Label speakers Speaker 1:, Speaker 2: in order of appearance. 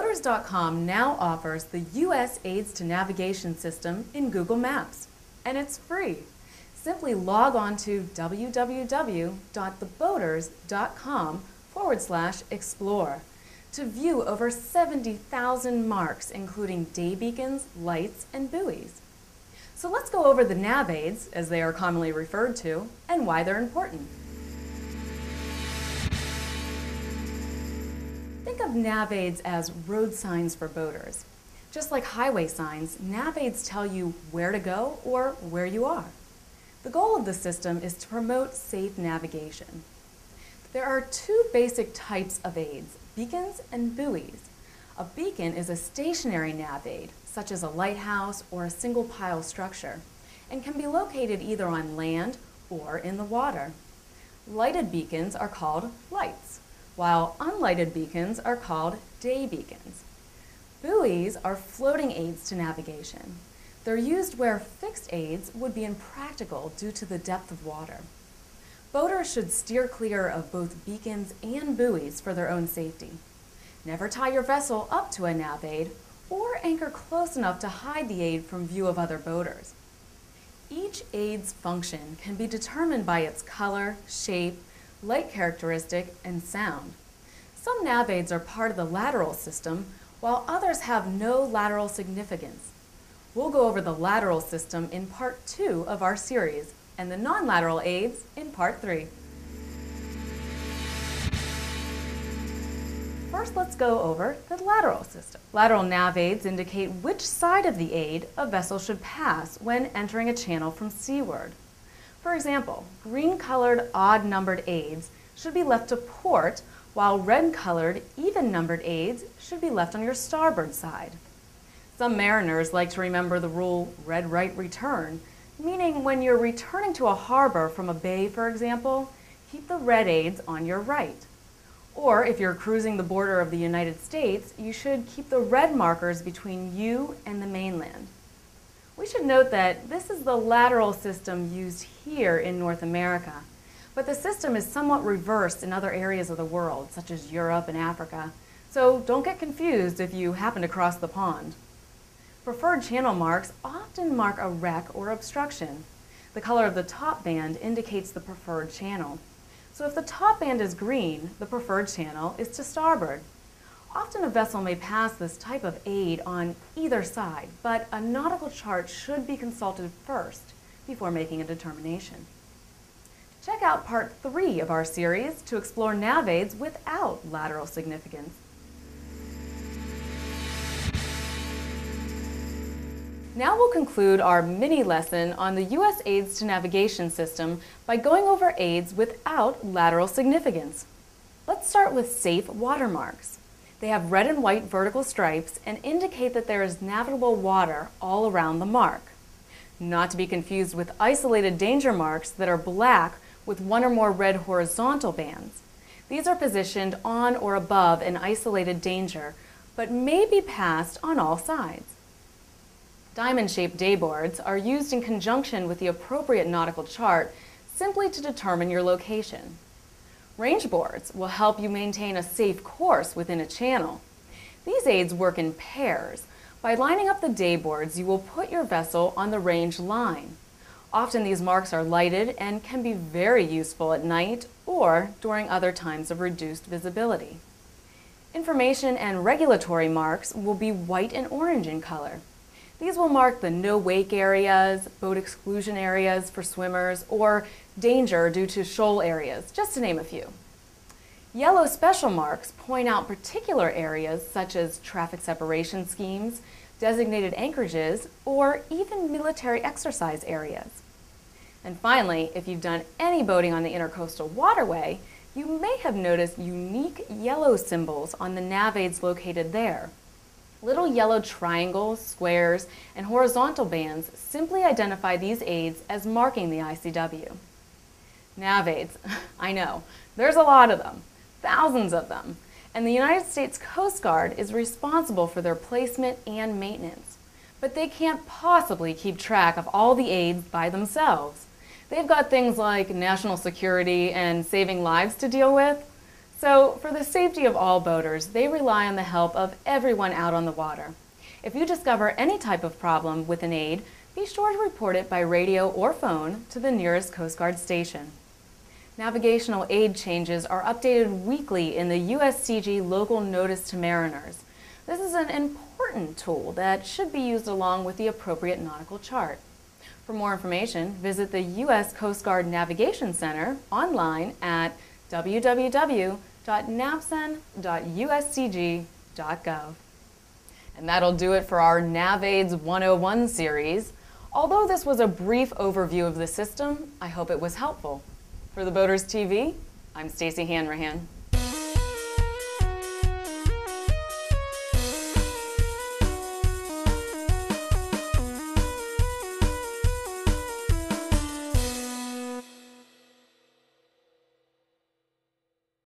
Speaker 1: Boaters.com now offers the U.S. Aids to Navigation system in Google Maps, and it's free. Simply log on to www.theboaters.com/explore to view over 70,000 marks, including day beacons, lights, and buoys. So let's go over the NavAids, as they are commonly referred to, and why they're important. Think of NavAids as road signs for boaters. Just like highway signs, NavAids tell you where to go or where you are. The goal of the system is to promote safe navigation. There are two basic types of aids, beacons and buoys. A beacon is a stationary NavAid, such as a lighthouse or a single pile structure, and can be located either on land or in the water. Lighted beacons are called lights, while unlighted beacons are called day beacons. Buoys are floating aids to navigation. They're used where fixed aids would be impractical due to the depth of water. Boaters should steer clear of both beacons and buoys for their own safety. Never tie your vessel up to a NavAid or anchor close enough to hide the aid from view of other boaters. Each aid's function can be determined by its color, shape, light characteristic, and sound. Some NavAids are part of the lateral system, while others have no lateral significance. We'll go over the lateral system in Part 2 of our series, and the non-lateral aids in Part 3. First, let's go over the lateral system. Lateral NavAids indicate which side of the aid a vessel should pass when entering a channel from seaward. For example, green-colored odd-numbered aids should be left to port, while red-colored even-numbered aids should be left on your starboard side. Some mariners like to remember the rule red right return, meaning when you're returning to a harbor from a bay, for example, keep the red aids on your right. Or if you're cruising the border of the United States, you should keep the red markers between you and the mainland. We should note that this is the lateral system used here in North America, but the system is somewhat reversed in other areas of the world, such as Europe and Africa, so don't get confused if you happen to cross the pond. Preferred channel marks often mark a wreck or obstruction. The color of the top band indicates the preferred channel. So if the top band is green, the preferred channel is to starboard. Often a vessel may pass this type of aid on either side, but a nautical chart should be consulted first before making a determination. Check out Part 3 of our series to explore NavAids without lateral significance. Now we'll conclude our mini lesson on the U.S. Aids to Navigation system by going over aids without lateral significance. Let's start with safe watermarks. They have red and white vertical stripes and indicate that there is navigable water all around the mark. Not to be confused with isolated danger marks that are black with one or more red horizontal bands. These are positioned on or above an isolated danger, but may be passed on all sides. Diamond-shaped dayboards are used in conjunction with the appropriate nautical chart simply to determine your location. Range boards will help you maintain a safe course within a channel. These aids work in pairs. By lining up the dayboards, you will put your vessel on the range line. Often these marks are lighted and can be very useful at night or during other times of reduced visibility. Information and regulatory marks will be white and orange in color. These will mark the no-wake areas, boat exclusion areas for swimmers, or danger due to shoal areas, just to name a few. Yellow special marks point out particular areas such as traffic separation schemes, designated anchorages, or even military exercise areas. And finally, if you've done any boating on the Intercoastal Waterway, you may have noticed unique yellow symbols on the NavAids located there. Little yellow triangles, squares, and horizontal bands simply identify these aids as marking the ICW. NavAids, I know, there's a lot of them, thousands of them, and the United States Coast Guard is responsible for their placement and maintenance. But they can't possibly keep track of all the aids by themselves. They've got things like national security and saving lives to deal with. So, for the safety of all boaters, they rely on the help of everyone out on the water. If you discover any type of problem with an aid, be sure to report it by radio or phone to the nearest Coast Guard station. Navigational aid changes are updated weekly in the USCG Local Notice to Mariners. This is an important tool that should be used along with the appropriate nautical chart. For more information, visit the U.S. Coast Guard Navigation Center online at www.navcen.uscg.gov. And that'll do it for our NavAids 101 series. Although this was a brief overview of the system, I hope it was helpful. For the Boaters TV, I'm Stacy Hanrahan.